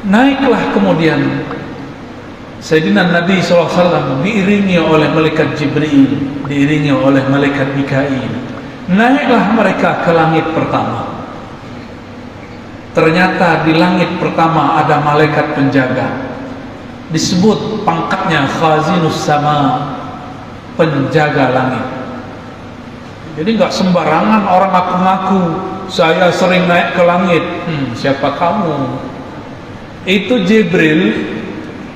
Naiklah kemudian Sayyidina Nabi SAW diiringi oleh malaikat Jibril, diiringi oleh malaikat Mikail. Naiklah mereka ke langit pertama. Ternyata di langit pertama ada malaikat penjaga. Disebut pangkatnya Khazinus Sama, penjaga langit. Jadi nggak sembarangan orang ngaku-ngaku saya sering naik ke langit. Siapa kamu? Itu Jibril.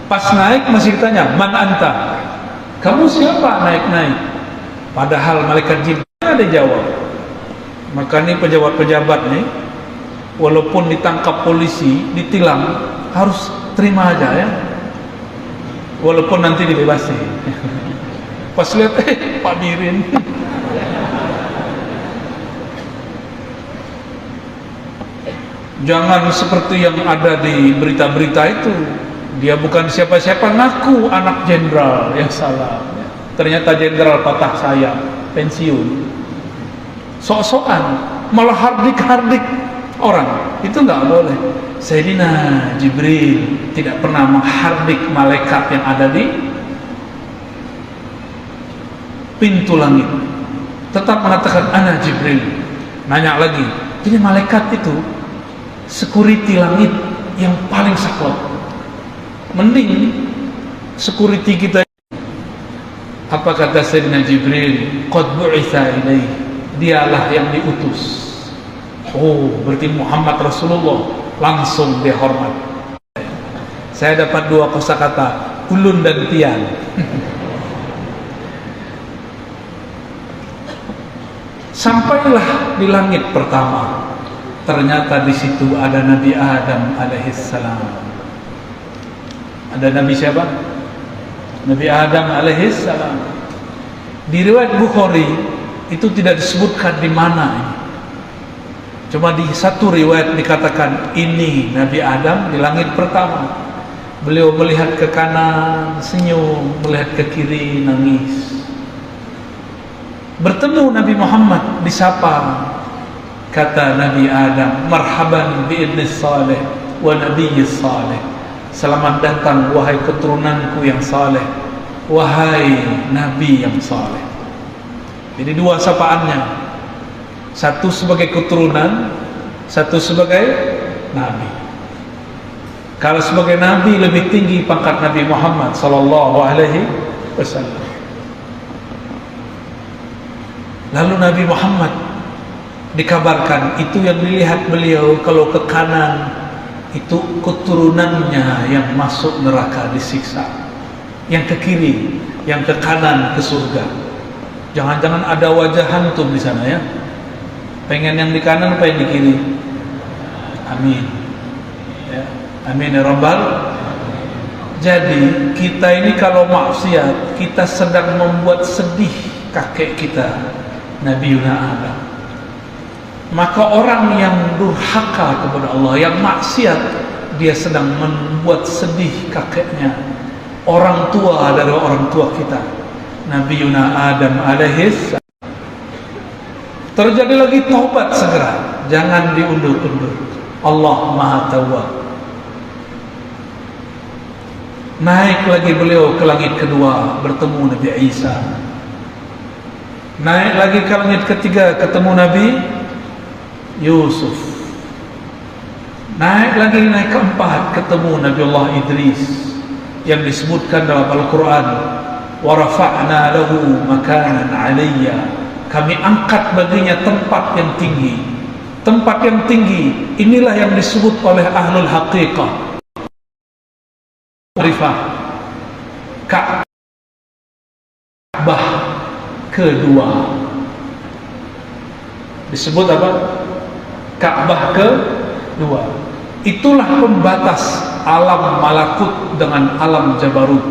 Pas naik masih ditanya, man anta? Kamu siapa naik-naik? Padahal malaikat Jibril ada jawab. Maka ini pejabat-pejabat nih, walaupun ditangkap polisi, ditilang, harus terima aja ya. Walaupun nanti dibebasi. Pas lihat, Pak Mirin. Jangan seperti yang ada di berita-berita itu. Dia bukan siapa-siapa, ngaku anak jenderal. Ya salah. Ternyata jenderal patah sayap, pensiun. Sok-sokan, malah hardik-hardik orang. Itu nggak boleh. Sayyidina Jibril tidak pernah menghardik malaikat yang ada di pintu langit. Tetap mengatakan ana Jibril. Nanya lagi, jadi malaikat itu security langit yang paling saklek. Mending security kita. Apa kata Sayyidina Jibril? Qad bu'itha ilaih, dialah yang diutus. Oh, berarti Muhammad Rasulullah, langsung dihormat. Saya dapat dua kosakata, ulun dan tian. Sampailah di langit pertama. Ternyata di situ ada Nabi Adam alaihissalam. Ada Nabi siapa? Nabi Adam alaihissalam. Di riwayat Bukhari itu tidak disebutkan di mana ini. Cuma di satu riwayat dikatakan ini Nabi Adam di langit pertama. Beliau melihat ke kanan senyum, melihat ke kiri nangis. Bertemu Nabi Muhammad, disapa. Kata Nabi Adam, marhaban bi'idnis salih wa nabiyyis salih. Selamat datang wahai keturunanku yang saleh, wahai Nabi yang saleh. Jadi dua sapaannya, satu sebagai keturunan, satu sebagai Nabi. Kalau sebagai Nabi lebih tinggi pangkat Nabi Muhammad sallallahu alaihi wasallam. Lalu Nabi Muhammad dikabarkan itu yang dilihat beliau, kalau ke kanan itu keturunannya yang masuk neraka disiksa, yang ke kiri, yang ke kanan ke surga. Jangan-jangan ada wajah hantum di sana ya. Pengen yang di kanan apa yang di kiri? Amin ya, amin ya rabbal. Jadi kita ini kalau maksiat, kita sedang membuat sedih kakek kita Nabi Adam. Maka orang yang durhaka kepada Allah, yang maksiat, dia sedang membuat sedih kakeknya, orang tua dari orang tua kita Nabi Adam alaihis. Terjadi lagi taubat segera, jangan diundur-undur. Allah Maha Tawwab. Naik lagi beliau ke langit kedua, bertemu Nabi Isa. Naik lagi ke langit ketiga, ketemu Nabi Yusuf. Naik lagi, naik keempat, ketemu Nabi Allah Idris yang disebutkan dalam Al-Quran, wa rafa'na lahu makanan 'aliyya. Kami angkat baginya tempat yang tinggi. Tempat yang tinggi inilah yang disebut oleh ahlul haqiqah Rifah Ka'bah kedua. Disebut apa? Ka'bah kedua. Itulah pembatas alam malakut dengan alam jabarut.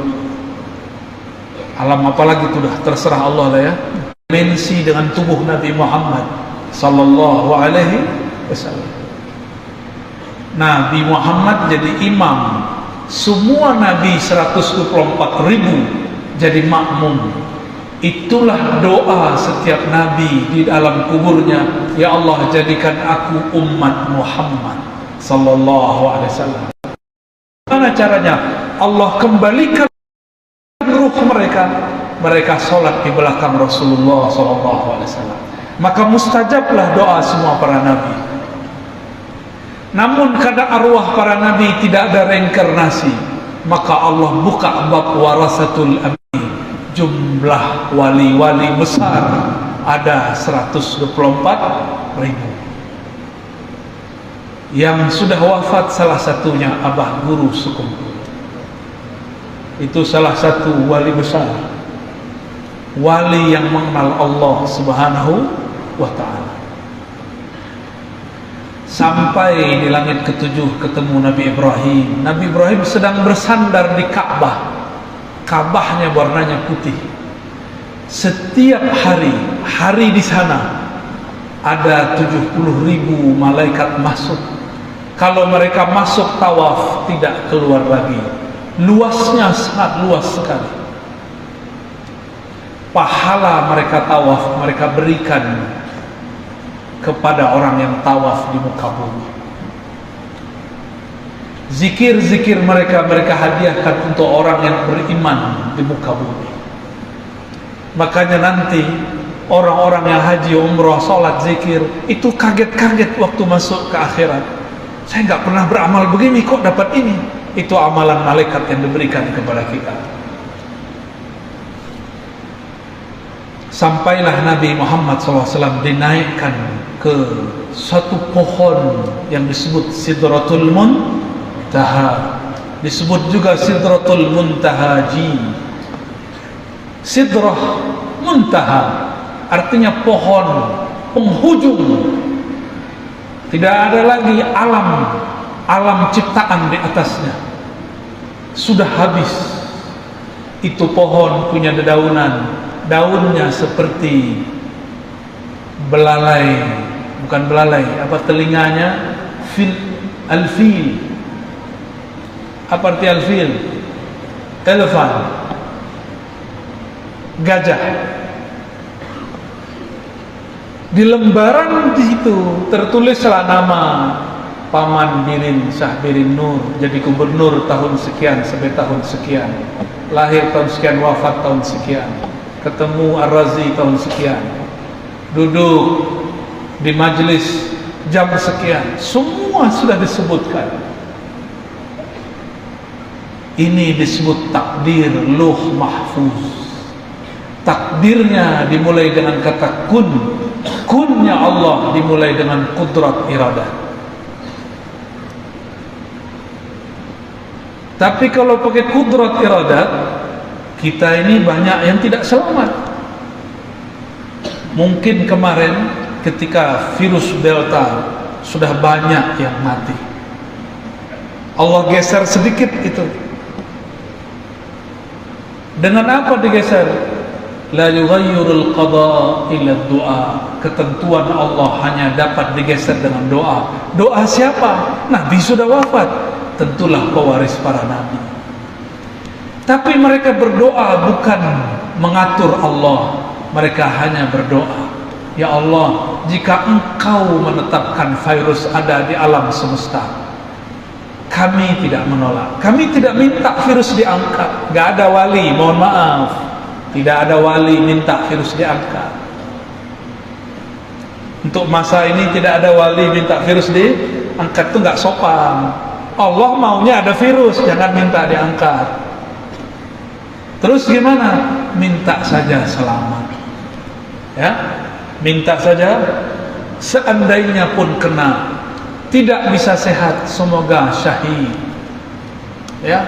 Alam apalagi itu dah terserah Allah lah ya. Dimensi dengan tubuh Nabi Muhammad sallallahu alaihi wasallam. Nabi Muhammad jadi imam, semua nabi 124.000 jadi makmum. Itulah doa setiap nabi di dalam kuburnya, ya Allah jadikan aku umat Muhammad sallallahu alaihi wasallam. Bagaimana caranya? Allah kembalikan ruh mereka sholat di belakang Rasulullah SAW. Maka mustajablah doa semua para nabi. Namun karena arwah para nabi tidak ada reinkarnasi, maka Allah buka bab warasatul anbiya. Jumlah wali-wali besar ada 124.000. Yang sudah wafat salah satunya Abah Guru Sukumpul. Itu salah satu wali besar, wali yang mengenal Allah Subhanahu wa ta'ala. Sampai di langit ketujuh ketemu Nabi Ibrahim. Nabi Ibrahim sedang bersandar di Ka'bah. Ka'bahnya warnanya putih. Setiap hari di sana ada 70.000 malaikat masuk. Kalau mereka masuk tawaf tidak keluar lagi. Luasnya sangat luas sekali. Pahala mereka tawaf mereka berikan kepada orang yang tawaf di muka bumi. Zikir-zikir mereka hadiahkan untuk orang yang beriman di muka bumi. Makanya nanti orang-orang yang haji, umrah, sholat, zikir itu kaget-kaget waktu masuk ke akhirat. Saya nggak pernah beramal begini, kok dapat ini? Itu amalan malaikat yang diberikan kepada kita. Sampailah Nabi Muhammad SAW dinaikkan ke satu pohon yang disebut Sidratul Muntaha. Disebut juga Sidratul Muntahaji. Sidrah Muntaha artinya pohon penghujung. Tidak ada lagi alam ciptaan di atasnya. Sudah habis. Itu pohon punya dedaunan. Daunnya seperti belalai, bukan belalai, apa telinganya? Alfil. Apa arti alfil? Elephant. Gajah. Di lembaran di situ tertulislah nama Paman Birin Syah Birin Nur, jadi gubernur tahun sekian sampai tahun sekian, lahir tahun sekian, wafat tahun sekian, ketemu Ar-Razi tahun sekian, duduk di majelis jam sekian, semua sudah disebutkan. Ini disebut takdir Lauh Mahfuz. Takdirnya dimulai dengan kata kun. Kunnya Allah dimulai dengan kudrat iradah. Tapi kalau pakai kudrat iradat, kita ini banyak yang tidak selamat. Mungkin kemarin ketika virus Delta sudah banyak yang mati. Allah geser sedikit itu. Dengan apa digeser? La yughayyirul qada illa du'a. Ketentuan Allah hanya dapat digeser dengan doa. Doa siapa? Nabi sudah wafat, tentulah pewaris para nabi. Tapi mereka berdoa bukan mengatur Allah. Mereka hanya berdoa, ya Allah, jika Engkau menetapkan virus ada di alam semesta, kami tidak menolak. Kami tidak minta virus diangkat. Gak ada wali, mohon maaf, tidak ada wali minta virus diangkat. Untuk masa ini tidak ada wali minta virus diangkat, itu gak sopan. Allah maunya ada virus, jangan minta diangkat. Terus gimana? Minta saja selamat. Ya, minta saja. Seandainya pun kena, tidak bisa sehat, semoga syahid. Ya,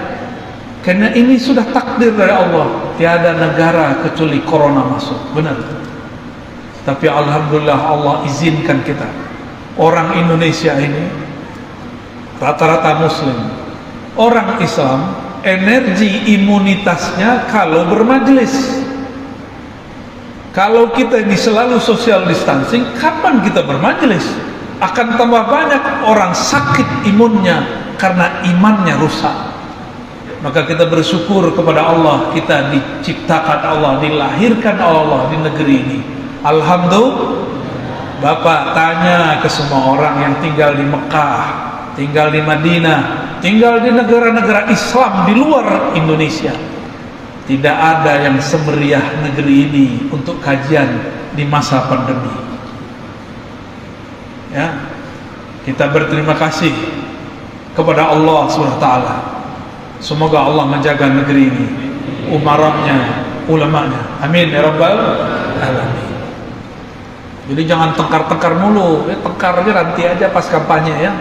karena ini sudah takdir dari Allah. Tiada negara kecuali corona masuk, benar. Tapi alhamdulillah Allah izinkan kita. Orang Indonesia ini rata-rata Muslim, orang Islam, energi imunitasnya kalau bermajelis. Kalau kita ini selalu social distancing, kapan kita bermajelis? Akan tambah banyak orang sakit imunnya karena imannya rusak. Maka kita bersyukur kepada Allah, kita diciptakan Allah, dilahirkan Allah di negeri ini. Alhamdulillah. Bapak tanya ke semua orang yang tinggal di Mekah, tinggal di Madinah, tinggal di negara-negara Islam di luar Indonesia, tidak ada yang semeriah negeri ini untuk kajian di masa pandemi. Ya, kita berterima kasih kepada Allah SWT. Semoga Allah menjaga negeri ini, umaranya, ulamanya. Amin ya rabbal alamin. Jadi jangan tengkar-tengkar mulu, tengkarnya nanti aja pas kampanye ya.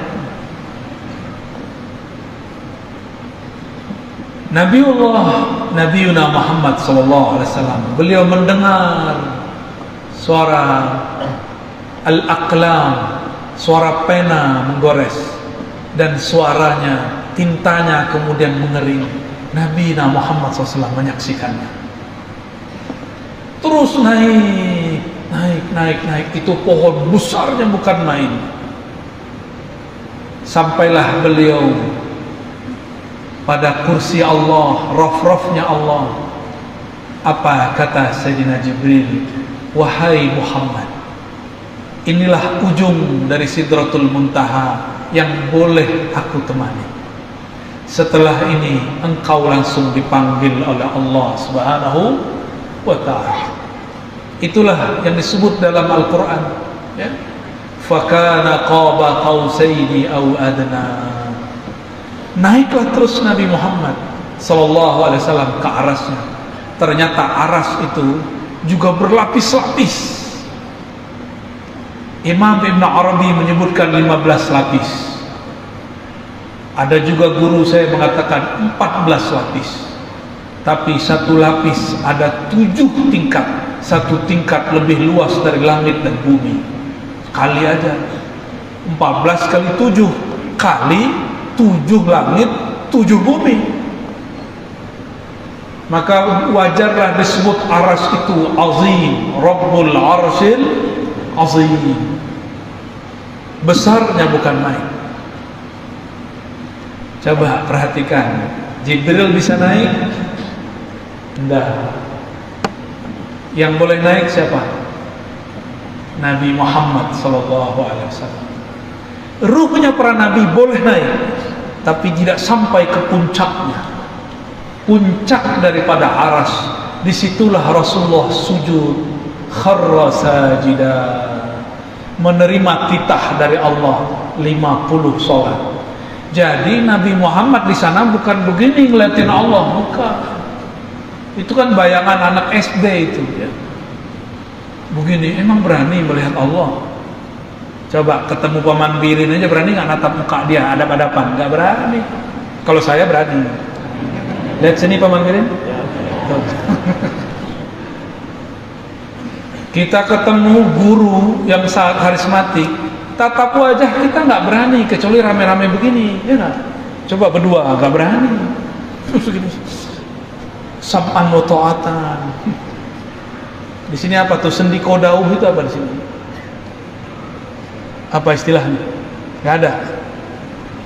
Nabiuna Muhammad SAW, beliau mendengar suara al-aqlam, suara pena menggores, dan suaranya, tintanya kemudian mengering. Nabiuna Muhammad SAW menyaksikannya. Terus naik, itu pohon besarnya bukan main. Sampailah beliau pada kursi Allah, raf-rafnya Allah. Apa kata Sayyidina Jibril? Wahai Muhammad, inilah ujung dari Sidratul Muntaha yang boleh aku temani. Setelah ini engkau langsung dipanggil oleh Allah Subhanahu wa ta'ala. Itulah yang disebut dalam Al-Quran, ya. Fakana qaba qausaini aw adna. Naiklah terus Nabi Muhammad SAW ke arasnya. Ternyata aras itu juga berlapis-lapis. Imam Ibn Arabi menyebutkan 15 lapis. Ada juga guru saya mengatakan 14 lapis. Tapi satu lapis ada 7 tingkat. Satu tingkat lebih luas dari langit dan bumi. Kali aja 14 kali 7 kali 7 langit 7 bumi. Maka wajarlah disebut aras itu azim, Rabbul Arsyil azim. Besarnya bukan main. Coba perhatikan, Jibril bisa naik? Tidak. Yang boleh naik siapa? Nabi Muhammad SAW. Ruhnya para nabi boleh naik, tapi tidak sampai ke puncaknya. Puncak daripada aras, disitulah Rasulullah sujud, kharra sajida, menerima titah dari Allah 50 sholat. Jadi Nabi Muhammad di sana bukan begini ngeliatin Allah, bukan. Itu kan bayangan anak SD itu ya. Begini, emang berani melihat Allah? Coba ketemu Paman Birin aja berani nggak natap muka dia, adab-adapan? Nggak berani. Kalau saya berani. Lihat sini Paman Birin. Kita ketemu guru yang sangat karismatik, tatap wajah kita nggak berani, kecuali rame-rame begini, ya nggak? Coba berdua nggak berani. Sam'an wa ta'atan. Di sini apa tuh sendi kodauh itu apa di sini? Apa istilahnya? Nggak ada.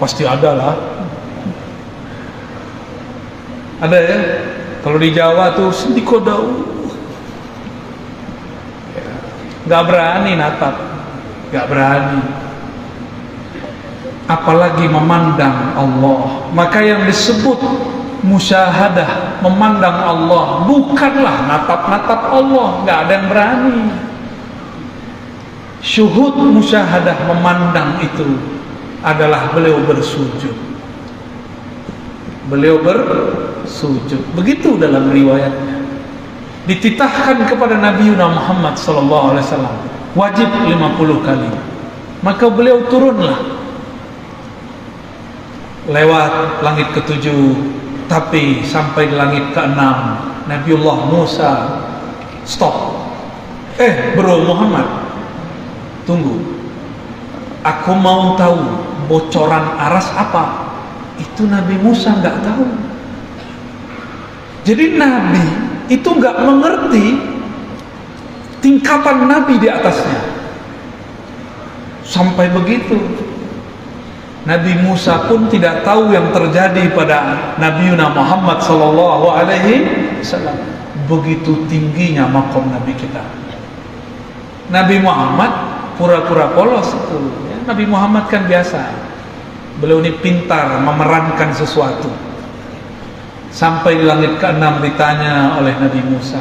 Pasti ada lah. Ada ya? Kalau di Jawa tuh sendi kodauh. Nggak berani natap, nggak berani. Apalagi memandang Allah. Maka yang disebut musyahadah, memandang Allah, bukanlah natap-natap Allah, nggak ada yang berani. Syuhud musyahadah, memandang itu adalah beliau bersujud. Beliau bersujud. Begitu dalam riwayatnya. Dititahkan kepada Nabi Muhammad SAW, wajib 50 kali. Maka beliau turunlah lewat langit ke-7, tapi sampai di langit ke-6 Nabiullah Musa stop. Bro Muhammad, tunggu, aku mau tahu bocoran aras apa. Itu Nabi Musa nggak tahu. Jadi Nabi itu nggak mengerti tingkatan Nabi di atasnya. Sampai begitu. Nabi Musa pun tidak tahu yang terjadi pada Nabi Muhammad SAW. Begitu tingginya makom Nabi kita. Nabi Muhammad pura-pura polos itu. Nabi Muhammad kan biasa Beliau ini pintar memerankan sesuatu. Sampai di langit ke-6 ditanya oleh Nabi Musa,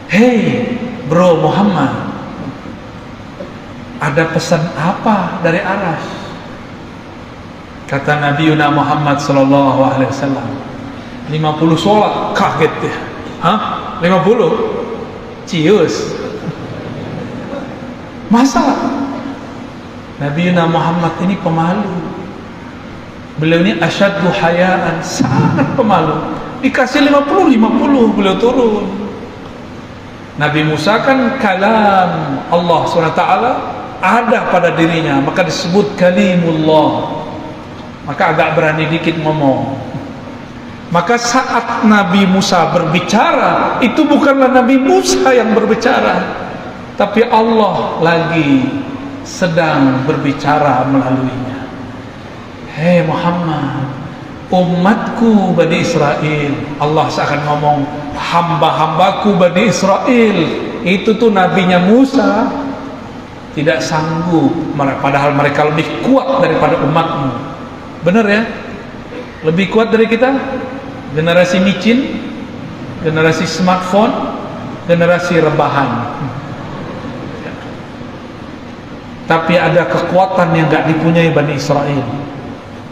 "Hei bro Muhammad, ada pesan apa dari Arasy?" Kata Nabi Muhammad sallallahu alaihi wasallam, 50 sholat. Kaget dia. Hah? 50? Cius. Masa? Nabi Muhammad ini pemalu. Beliau ini asyaddu hayaan, sangat pemalu. Dikasih 50 beliau turun. Nabi Musa kan kalam Allah SWT ada pada dirinya, maka disebut kalimullah. Maka agak berani dikit ngomong. Maka saat Nabi Musa berbicara, itu bukanlah Nabi Musa yang berbicara, tapi Allah lagi sedang berbicara melaluinya. Hei Muhammad, umatku Bani Israel. Allah seakan ngomong, hamba-hambaku Bani Israel. Itu tuh nabinya Musa tidak sanggup, padahal mereka lebih kuat daripada umatmu. Benar ya? Lebih kuat dari kita. Generasi micin, generasi smartphone, generasi rebahan. Tapi ada kekuatan yang gak dipunyai Bani Israel.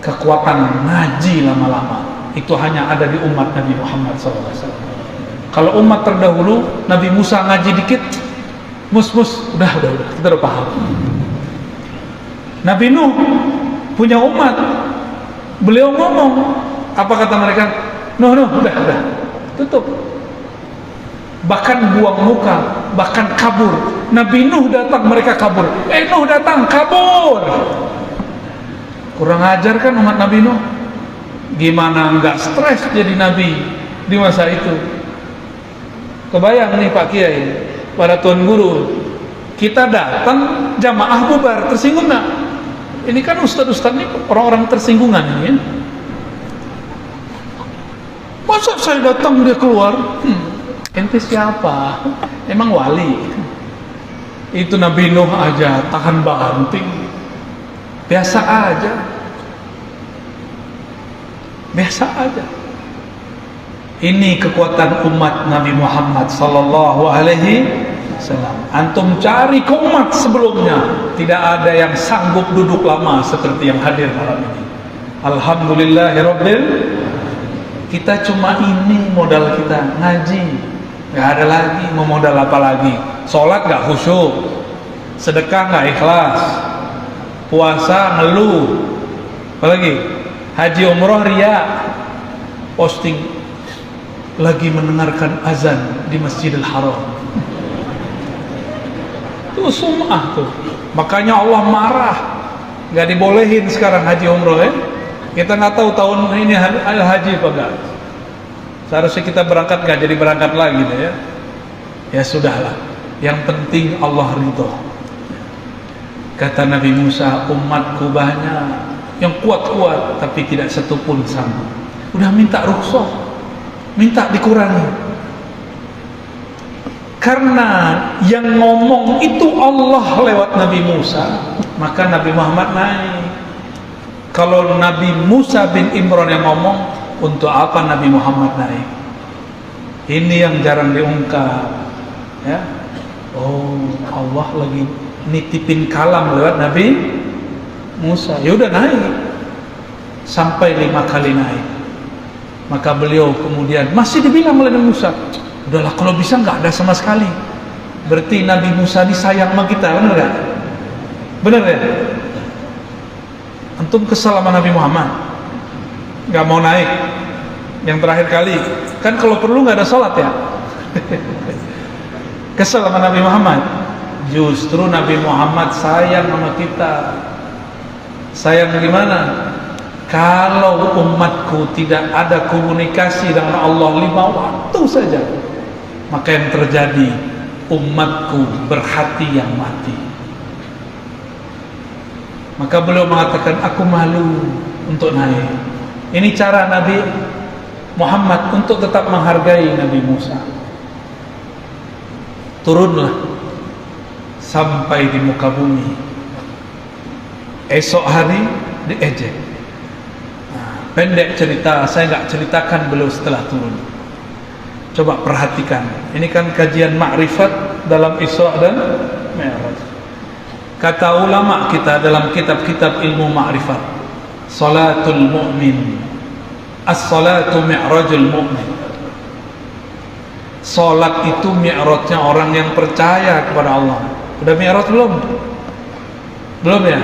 Kekuatan ngaji lama-lama. Itu hanya ada di umat Nabi Muhammad SAW. Kalau umat terdahulu, Nabi Musa ngaji dikit, udah, kita udah paham. Nabi Nuh punya umat, beliau ngomong, apa kata mereka? Nuh, udah, tutup. Bahkan buang muka, bahkan kabur. Nabi Nuh datang, mereka kabur. Nuh datang, kabur. Kurang ajar kan umat Nabi Nuh? Gimana nggak stres jadi nabi di masa itu? Kebayang nih Pak Kiai, para tuan guru, kita datang jamaah bubar, tersinggung nggak? Ini kan ustadz-ustadz ini orang-orang tersinggungan ini ya. Masa saya datang dia keluar? Ente siapa? Emang wali? Itu Nabi Nuh aja tahan banting. Biasa aja. Ini kekuatan umat Nabi Muhammad sallallahu alaihi wasallam. Antum cari ke umat sebelumnya, tidak ada yang sanggup duduk lama seperti yang hadir malam ini. Alhamdulillahirabbil. Kita cuma ini modal kita, ngaji. Gak ada lagi, mau modal apa lagi? Sholat gak khusyuk, sedekah gak ikhlas, puasa ngeluh, apalagi haji umroh ria, posting lagi mendengarkan azan di Masjidil Haram. Itu sum'ah tuh. Makanya Allah marah, nggak dibolehin sekarang haji umroh ya. Kita nggak tahu tahun ini haji apa enggak. Seharusnya kita berangkat, nggak jadi berangkat lagi deh ya. Ya sudahlah. Yang penting Allah ridho. Kata Nabi Musa, umatku banyak yang kuat-kuat tapi tidak satu pun sanggup. Udah minta rukhsah, minta dikurangi. Karena yang ngomong itu Allah lewat Nabi Musa, maka Nabi Muhammad naik. Kalau Nabi Musa bin Imran yang ngomong, untuk apa Nabi Muhammad naik? Ini yang jarang diungkap ya. Oh, Allah lagi nitipin kalam lewat Nabi Musa. Ya udah naik. Sampai 5 kali naik. Maka beliau kemudian masih dibilang oleh Nabi Musa, udahlah kalau bisa nggak ada sama sekali. Berarti Nabi Musa ini sayang sama kita, benar nggak? Benar ya? Antum kesal sama Nabi Muhammad, nggak mau naik. Yang terakhir kali, kan kalau perlu nggak ada sholat ya. Kesal sama Nabi Muhammad. Justru Nabi Muhammad sayang sama kita. Sayang gimana? Kalau umatku tidak ada komunikasi dengan Allah 5 waktu saja, maka yang terjadi umatku berhati yang mati. Maka beliau mengatakan, aku malu untuk naik. Ini cara Nabi Muhammad untuk tetap menghargai Nabi Musa. Turunlah sampai di muka bumi. Esok hari diejek. Pendek cerita, saya nggak ceritakan beliau setelah turun. Coba perhatikan, ini kan kajian ma'rifat dalam Isra dan Mi'raj. Kata ulama kita dalam kitab-kitab ilmu ma'rifat, salatul mu'min, as-salatu mi'rajul mu'min. Salat itu mi'rajnya orang yang percaya kepada Allah. Udah mi'raj belum? Belum ya?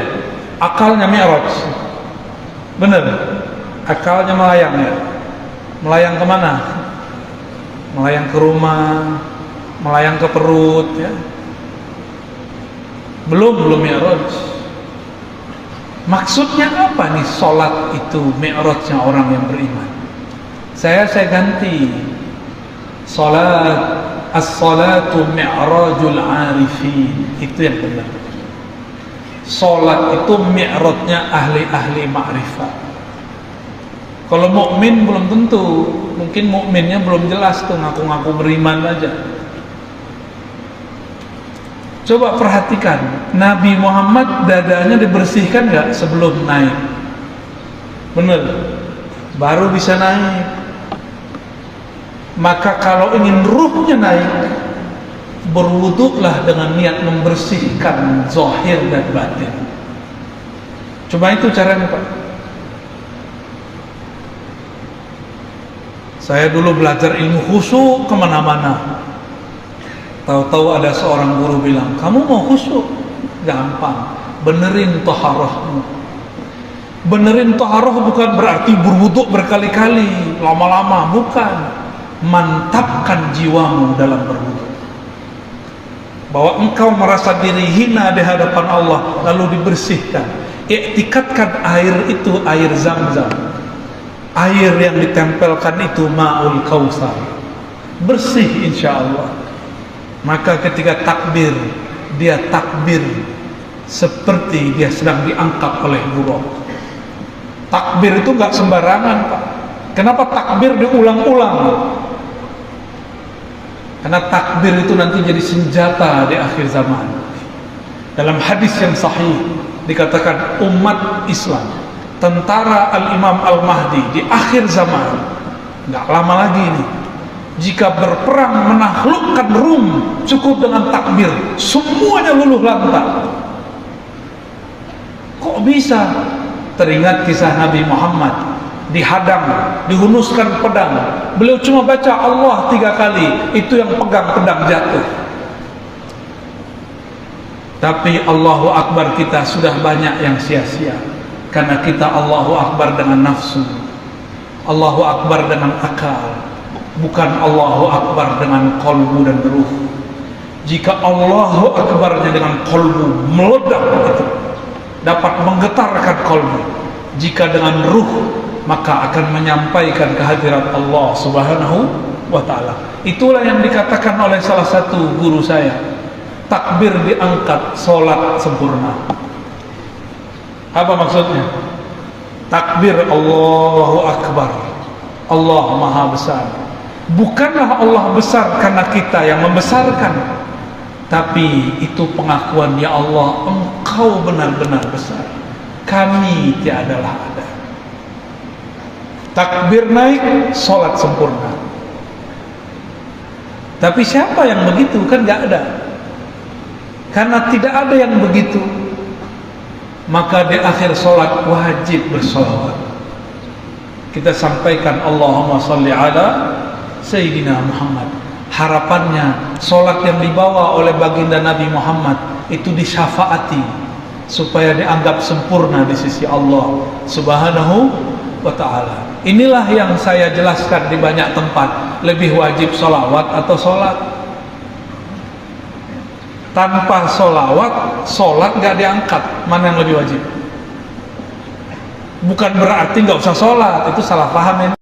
Akalnya mi'raj. Benar? Akalnya melayang ya? Melayang kemana? Melayang ke rumah, melayang ke perut ya. Belum mi'raj. Maksudnya apa nih salat itu mi'rajnya orang yang beriman? Saya ganti. Salat, as-salatu mi'rajul arifin. Itu yang benar. Salat itu mi'rajnya ahli-ahli ma'rifat. Kalau mukmin belum tentu, mungkin mukminnya belum jelas tuh, ngaku-ngaku beriman aja. Coba perhatikan, Nabi Muhammad dadanya dibersihkan nggak sebelum naik? Bener, baru bisa naik. Maka kalau ingin ruhnya naik, berwuduklah dengan niat membersihkan zahir dan batin. Coba itu caranya, Pak. Saya dulu belajar ilmu khusyuk kemana-mana. Tahu-tahu ada seorang guru bilang, kamu mau khusyuk? Gampang, benerin taharahmu. Benerin taharah bukan berarti berwuduk berkali-kali, lama-lama, bukan. Mantapkan jiwamu dalam berwuduk. Bahwa engkau merasa diri hina di hadapan Allah, lalu dibersihkan. Iktikadkan air itu air Zam-Zam. Air yang ditempelkan itu ma'ul kausar, bersih insya Allah. Maka ketika takbir, dia takbir seperti dia sedang diangkat oleh buruk. Takbir itu gak sembarangan, Pak. Kenapa takbir diulang-ulang? Karena takbir itu nanti jadi senjata di akhir zaman. Dalam hadis yang sahih dikatakan umat Islam, tentara Al-Imam Al-Mahdi di akhir zaman, nggak lama lagi ini, jika berperang menaklukkan Rum, cukup dengan takbir, semuanya luluh lantak. Kok bisa? Teringat kisah Nabi Muhammad, dihadang, dihunuskan pedang, beliau cuma baca Allah 3 kali, itu yang pegang pedang jatuh. Tapi Allahu Akbar kita sudah banyak yang sia-sia. Karena kita Allahu Akbar dengan nafsu, Allahu Akbar dengan akal, bukan Allahu Akbar dengan kolbu dan ruh. Jika Allahu Akbarnya dengan kolbu, meledak itu, dapat menggetarkan kolbu. Jika dengan ruh, maka akan menyampaikan kehadirat Allah Subhanahu wa ta'ala. Itulah yang dikatakan oleh salah satu guru saya, takbir diangkat, sholat sempurna. Apa maksudnya? Takbir Allahu Akbar, Allah Maha Besar. Bukanlah Allah besar karena kita yang membesarkan, tapi itu pengakuan, ya Allah, Engkau benar-benar besar, kami tiadalah ada. Takbir naik, sholat sempurna. Tapi siapa yang begitu? Kan gak ada. Karena tidak ada yang begitu, maka di akhir sholat wajib bersolawat. Kita sampaikan Allahumma salli ala Sayyidina Muhammad. Harapannya sholat yang dibawa oleh baginda Nabi Muhammad itu disyafaati, supaya dianggap sempurna di sisi Allah Subhanahu wa ta'ala. Inilah yang saya jelaskan di banyak tempat. Lebih wajib sholawat atau sholat? Tanpa sholawat, sholat gak diangkat. Mana yang lebih wajib? Bukan berarti gak usah sholat, itu salah paham ini.